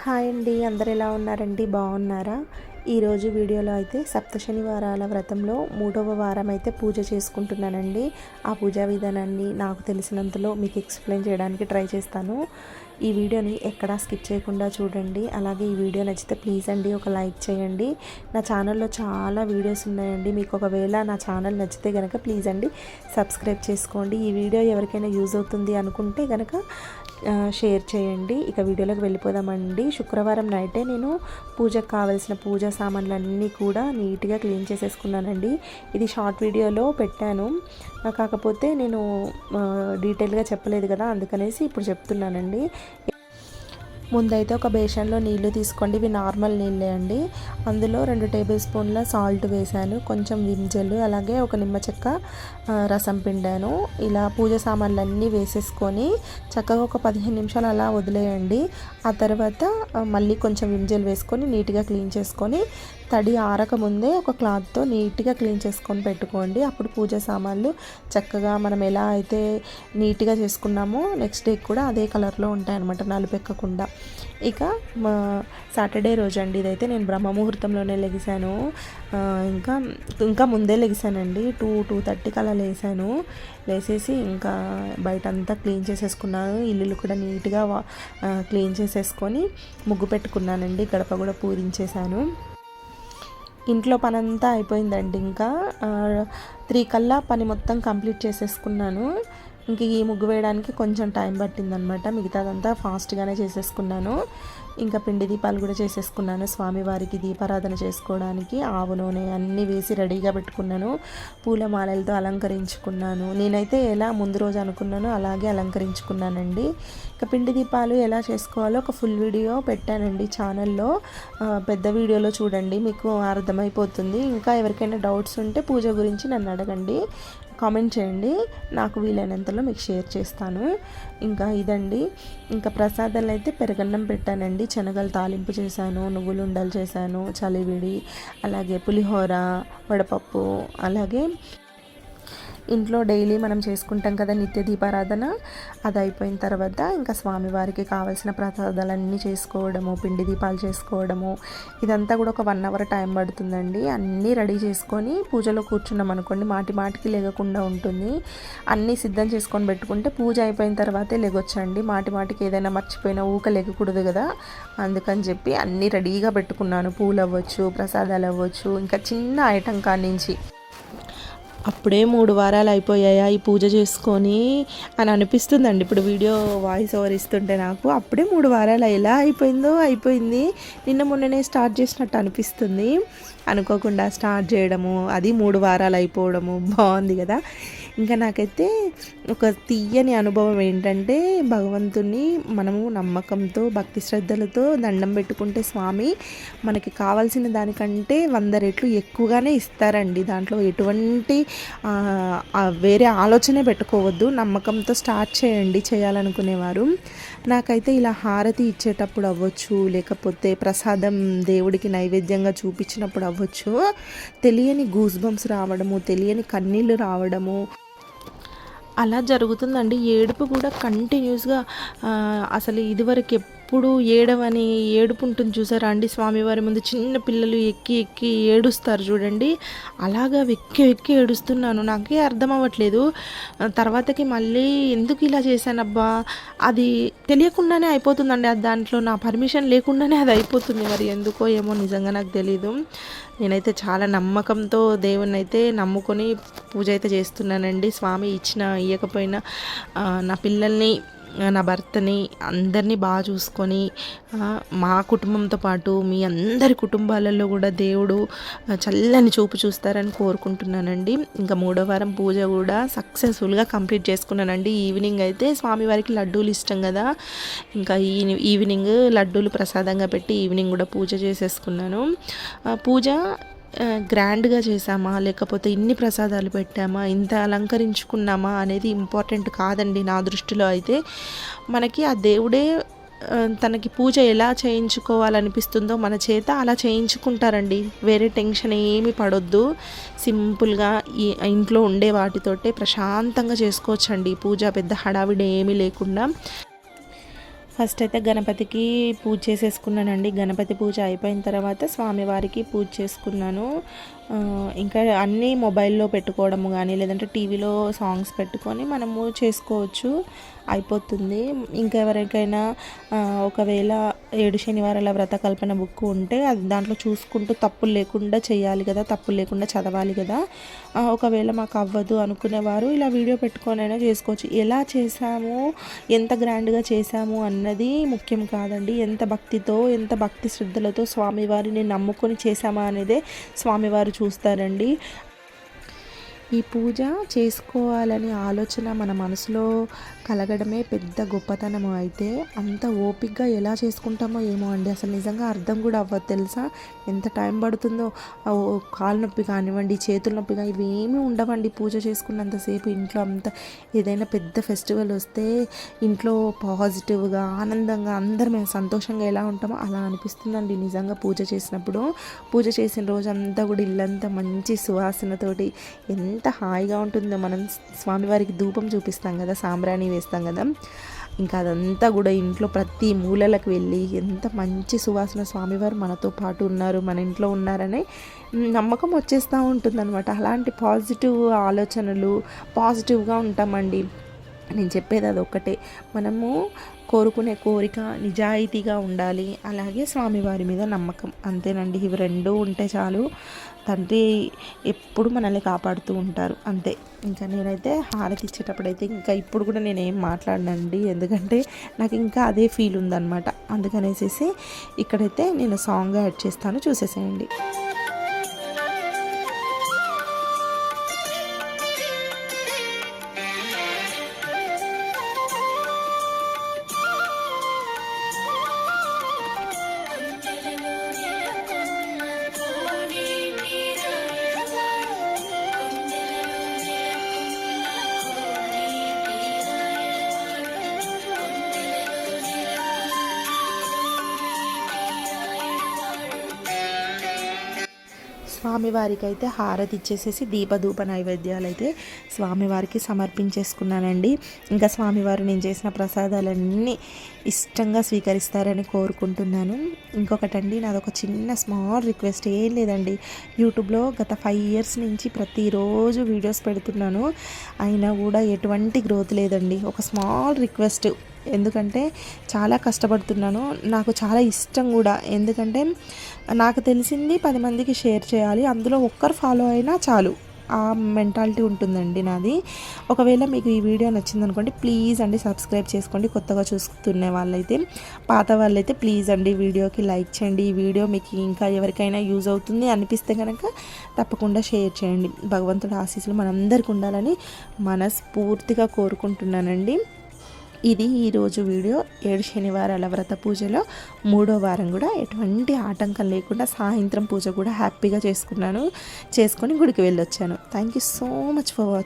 Hi అండి, అందరు ఎలా ఉన్నారండి? బాగున్నారా? ఈరోజు వీడియోలో అయితే సప్తశనివారాల వ్రతంలో 3వ వారం అయితే పూజ చేసుకుంటున్నానండి. ఆ పూజా విధానాన్ని నాకు తెలిసినంతలో మీకు ఎక్స్ప్లెయిన్ చేయడానికి ట్రై చేస్తాను. ఈ వీడియోని ఎక్కడా స్కిప్ చేయకుండా చూడండి. అలాగే ఈ వీడియో నచ్చితే ప్లీజ్ అండి ఒక లైక్ చేయండి. నా ఛానల్లో చాలా వీడియోస్ ఉన్నాయండి. మీకు ఒకవేళ నా ఛానల్ నచ్చితే కనుక ప్లీజ్ అండి సబ్స్క్రైబ్ చేసుకోండి. ఈ వీడియో ఎవరికైనా యూజ్ అవుతుంది అనుకుంటే కనుక షేర్ చేయండి. ఇక వీడియోలోకి వెళ్ళిపోదామండి. శుక్రవారం నైటే నేను పూజకు కావాల్సిన పూజా సామాన్లన్నీ కూడా నీట్గా క్లీన్ చేసేసుకున్నానండి. ఇది షార్ట్ వీడియోలో పెట్టాను, కాకపోతే నేను డీటెయిల్గా చెప్పలేదు కదా, అందుకనేసి ఇప్పుడు చెప్తున్నానండి. ముందైతే ఒక బేషన్లో నీళ్లు తీసుకోండి. ఇవి నార్మల్ నీళ్ళే అండి. అందులో 2 టేబుల్ స్పూన్ల సాల్ట్ వేసాను, కొంచెం విమ్ జెల్, అలాగే ఒక నిమ్మ చెక్క రసం పిండాను. ఇలా పూజ సామాన్లు అన్నీ వేసేసుకొని చక్కగా ఒక 15 నిమిషాలు అలా వదిలేయండి. ఆ తర్వాత మళ్ళీ కొంచెం విమ్ జెల్ వేసుకొని నీట్గా క్లీన్ చేసుకొని తడి ఆరక ముందే ఒక క్లాత్తో నీట్గా క్లీన్ చేసుకొని పెట్టుకోండి. అప్పుడు పూజ సామాన్లు చక్కగా మనం ఎలా అయితే నీట్గా చేసుకున్నామో నెక్స్ట్ డే కూడా అదే కలర్లో ఉంటాయి అన్నమాట, నలుపెక్కకుండా. ఇక సాటర్డే రోజు అండి ఇదైతే. నేను బ్రహ్మ ముహూర్తంలోనే లెగిసాను. ఇంకా ముందే లెగిసానండి. 2:30కి అలా లేసేసి ఇంకా బయట అంతా క్లీన్ చేసేసుకున్నాను. ఇల్లు కూడా నీట్గా క్లీన్ చేసేసుకొని ముగ్గు పెట్టుకున్నానండి. గడప కూడా పూరించేశాను. ఇంట్లో పని అంతా అయిపోయిందండి. ఇంకా 3 కల్లా పని మొత్తం కంప్లీట్ చేసేసుకున్నాను. ఇంక ఈ ముగ్గు వేయడానికి కొంచెం టైం పట్టిందనమాట. మిగతాదంతా ఫాస్ట్గానే చేసేసుకున్నాను. ఇంకా పిండి దీపాలు కూడా చేసేసుకున్నాను. స్వామివారికి దీపారాధన చేసుకోవడానికి ఆవు నూనె అన్నీ వేసి రెడీగా పెట్టుకున్నాను. పూలమాలలతో అలంకరించుకున్నాను. నేనైతే ఎలా ముందు రోజు అనుకున్నానో అలాగే అలంకరించుకున్నానండి. ఇక పిండి దీపాలు ఎలా చేసుకోవాలో ఒక ఫుల్ వీడియో పెట్టానండి ఛానల్లో. పెద్ద వీడియోలో చూడండి, మీకు అర్థమైపోతుంది. ఇంకా ఎవరికైనా డౌట్స్ ఉంటే పూజ గురించి నన్ను అడగండి, కామెంట్ చేయండి, నాకు వీలైనంతలో మీకు షేర్ చేస్తాను. ఇంకా ఇదండి. ఇంకా ప్రసాదాలు అయితే పెరగన్నం పెట్టానండి. శనగలు తాలింపు చేశాను, నువ్వులు ఉండలు చేశాను, చలివిడి, అలాగే పులిహోర, వడపప్పు, అలాగే ఇంట్లో డైలీ మనం చేసుకుంటాం కదా నిత్య దీపారాధన, అది అయిపోయిన తర్వాత ఇంకా స్వామివారికి కావాల్సిన ప్రసాదాలన్నీ చేసుకోవడము, పిండి దీపాలు చేసుకోవడము, ఇదంతా కూడా ఒక 1 అవర్ టైం పడుతుందండి. అన్నీ రెడీ చేసుకొని పూజలో కూర్చున్నాం అనుకోండి, మాటికి లేగకుండా ఉంటుంది. అన్నీ సిద్ధం చేసుకొని పెట్టుకుంటే పూజ అయిపోయిన తర్వాతే లేగొచ్చండి. మాటికి ఏదైనా మర్చిపోయినా ఊక లేగకూడదు కదా, అందుకని చెప్పి అన్నీ రెడీగా పెట్టుకున్నాను. పూలు అవ్వచ్చు, ప్రసాదాలు అవ్వచ్చు, ఇంకా చిన్న ఐటెం కానించి. అప్పుడే 3 వారాలు అయిపోయాయా ఈ పూజ చేసుకొని అని అనిపిస్తుందండి ఇప్పుడు వీడియో వాయిస్ ఓవర్ ఇస్తుంటే. నాకు అప్పుడే 3 వారాలు ఎలా అయిపోయింది, నిన్న మొన్ననే స్టార్ట్ చేసినట్టు అనిపిస్తుంది. అనుకోకుండా స్టార్ట్ చేయడము, అది 3 వారాలు అయిపోవడము, బాగుంది కదా. ఇంకా నాకైతే ఒక తీయని అనుభవం ఏంటంటే, భగవంతుని మనము నమ్మకంతో భక్తి శ్రద్ధలతో దండం పెట్టుకుంటే స్వామి మనకి కావాల్సిన దానికంటే 100 రెట్లు ఎక్కువగానే ఇస్తారండి. దాంట్లో ఎటువంటి వేరే ఆలోచనే పెట్టుకోవద్దు, నమ్మకంతో స్టార్ట్ చేయండి చేయాలనుకునేవారు. నాకైతే ఇలా హారతి ఇచ్చేటప్పుడు అవ్వచ్చు, లేకపోతే ప్రసాదం దేవుడికి నైవేద్యంగా చూపించినప్పుడు అవ్వచ్చు, తెలియని గూస్ బంప్స్ రావడము, తెలియని కన్నీళ్ళు రావడము అలా జరుగుతుందండి. ఏడుపు కూడా కంటిన్యూస్గా, అసలు ఇదివరకు ఎప్పుడు ఏడవని ఏడుపు ఉంటుంది చూసారా అండి స్వామివారి ముందు. చిన్న పిల్లలు ఎక్కి ఏడుస్తారు చూడండి, అలాగా వెక్కి ఏడుస్తున్నాను. నాకే అర్థం అవ్వట్లేదు. తర్వాతకి మళ్ళీ ఎందుకు ఇలా చేశానబ్బా, అది తెలియకుండానే అయిపోతుందండి. అది దాంట్లో నా పర్మిషన్ లేకుండానే అది అయిపోతుంది. మరి ఎందుకో ఏమో నిజంగా నాకు తెలీదు. నేనైతే చాలా నమ్మకంతో దేవుణ్ణి అయితే నమ్ముకొని పూజ అయితే చేస్తున్నానండి. స్వామి ఇచ్చినా ఇవ్వకపోయినా నా పిల్లల్ని, నా భర్తని, అందరినీ బాగా చూసుకొని మా కుటుంబంతో పాటు మీ అందరి కుటుంబాలలో కూడా దేవుడు చల్లని చూపు చూస్తారని కోరుకుంటున్నానండి. ఇంకా 3వ వారం పూజ కూడా సక్సెస్ఫుల్గా కంప్లీట్ చేసుకున్నానండి. ఈవినింగ్ అయితే స్వామివారికి లడ్డూలు ఇష్టం కదా, ఇంకా ఈవినింగ్ లడ్డూలు ప్రసాదంగా పెట్టి ఈవినింగ్ కూడా పూజ చేసేసుకున్నాను. పూజ గ్రాండ్గా చేసామా, లేకపోతే ఇన్ని ప్రసాదాలు పెట్టామా, ఇంత అలంకరించుకున్నామా అనేది ఇంపార్టెంట్ కాదండి నా దృష్టిలో. అయితే మనకి ఆ దేవుడే తనకి పూజ ఎలా చేయించుకోవాలనిపిస్తుందో మన చేత అలా చేయించుకుంటారండి. వేరే టెన్షన్ ఏమీ పడొద్దు, సింపుల్గా ఈ ఇంట్లో ఉండే వాటితోటే ప్రశాంతంగా చేసుకోవచ్చండి పూజ, పెద్ద హడావిడి ఏమీ లేకుండా. ఫస్ట్ అయితే గణపతికి పూజ చేసేసుకున్నానండి. గణపతి పూజ అయిపోయిన తర్వాత స్వామివారికి పూజ చేసుకున్నాను. ఇంకా అన్నీ మొబైల్లో పెట్టుకోవడము కానీ లేదంటే టీవీలో సాంగ్స్ పెట్టుకొని మనము చేసుకోవచ్చు, అయిపోతుంది. ఇంకా ఎవరికైనా ఒకవేళ 7 శనివారాల వ్రత కల్పన బుక్ ఉంటే అది దాంట్లో చూసుకుంటూ తప్పులు లేకుండా చేయాలి కదా, తప్పులు లేకుండా చదవాలి కదా. ఒకవేళ మాకు అవ్వదు అనుకునేవారు ఇలా వీడియో పెట్టుకొనైనా చేసుకోవచ్చు. ఎలా చేసాము, ఎంత గ్రాండ్గా చేసాము అన్నది ముఖ్యం కాదండి. ఎంత భక్తితో, ఎంత భక్తి శ్రద్ధలతో స్వామివారిని నమ్ముకొని చేసామా అనేదే స్వామివారు చూస్తారండి. ఈ పూజ చేసుకోవాలని ఆలోచన మన మనసులో కలగడమే పెద్ద గొప్పతనము. అయితే అంత ఓపికగా ఎలా చేసుకుంటామో ఏమో అండి, అసలు నిజంగా అర్థం కూడా అవ్వదు తెలుసా. ఎంత టైం పడుతుందో, కాలు నొప్పి కానివ్వండి, చేతుల నొప్పి కానీ ఇవేమీ ఉండవండి పూజ చేసుకున్నంతసేపు. ఇంట్లో అంతా ఏదైనా పెద్ద ఫెస్టివల్ వస్తే ఇంట్లో పాజిటివ్గా ఆనందంగా అందరం మేము సంతోషంగా ఎలా ఉంటామో అలా అనిపిస్తుందండి నిజంగా పూజ చేసినప్పుడు. పూజ చేసిన రోజు అంతా కూడా ఇల్లంతా మంచి సువాసనతోటి ఎంత హాయిగా ఉంటుందో. మనం స్వామివారికి ధూపం చూపిస్తాం కదా, సాంబ్రాణి వేస్తాం కదా, ఇంకా అదంతా కూడా ఇంట్లో ప్రతి మూలలకు వెళ్ళి ఎంత మంచి సువాసన, స్వామివారు మనతో పాటు ఉన్నారు, మన ఇంట్లో ఉన్నారనే నమ్మకం వచ్చేస్తూ ఉంటుందన్నమాట. అలాంటి పాజిటివ్ ఆలోచనలు, పాజిటివ్గా ఉంటామండి. నేను చెప్పేది అది ఒక్కటే, మనము కోరుకునే కోరిక నిజాయితీగా ఉండాలి, అలాగే స్వామివారి మీద నమ్మకం, అంతేనండి. ఇవి రెండూ ఉంటే చాలు, తండ్రి ఎప్పుడు మనల్ని కాపాడుతూ ఉంటారు, అంతే. ఇంకా నేనైతే హారతి ఇచ్చేటప్పుడైతే ఇంకా ఇప్పుడు కూడా నేనేం మాట్లాడనండి, ఎందుకంటే నాకు ఇంకా అదే ఫీల్ ఉందన్నమాట. అందుకనేసి ఇక్కడైతే నేను సాంగ్ యాడ్ చేస్తాను, చూసేసేయండి. స్వామివారికి అయితే హారతి ఇచ్చేసేసి దీపధూప నైవేద్యాలు అయితే స్వామివారికి సమర్పించేసుకున్నానండి. ఇంకా స్వామివారు నేను చేసిన ప్రసాదాలన్నీ ఇష్టంగా స్వీకరిస్తారని కోరుకుంటున్నాను. ఇంకొకటండి, నాదొక చిన్న స్మాల్ రిక్వెస్ట్, ఏం లేదండి. యూట్యూబ్లో గత 5 years నుంచి ప్రతిరోజు వీడియోస్ పెడుతున్నాను, అయినా కూడా ఎటువంటి గ్రోత్ లేదండి. ఒక స్మాల్ రిక్వెస్ట్, ఎందుకంటే చాలా కష్టపడుతున్నాను, నాకు చాలా ఇష్టం కూడా. ఎందుకంటే నాకు తెలిసింది 10 మందికి షేర్ చేయాలి, అందులో ఒక్కరు ఫాలో అయినా చాలు, ఆ మెంటాలిటీ ఉంటుందండి నాది. ఒకవేళ మీకు ఈ వీడియో నచ్చిందనుకోండి, ప్లీజ్ అండి సబ్స్క్రైబ్ చేసుకోండి. కొత్తగా చూస్తున్న వాళ్ళైతే, పాత వాళ్ళైతే ప్లీజ్ అండి వీడియోకి లైక్ చేయండి. ఈ వీడియో మీకు ఇంకా ఎవరికైనా యూజ్ అవుతుంది అనిపిస్తే కనుక తప్పకుండా షేర్ చేయండి. భగవంతుడి ఆశీస్సులు మనందరికీ ఉండాలని మనస్ఫూర్తిగా కోరుకుంటున్నానండి. ఇది ఈరోజు వీడియో. 7 శనివారాల వ్రత పూజలో 3వ వారం కూడా ఎటువంటి ఆటంకం లేకుండా సాయంత్రం పూజ కూడా హ్యాపీగా చేసుకొని గుడికి వెళ్ళొచ్చాను. Thank you so much for watching.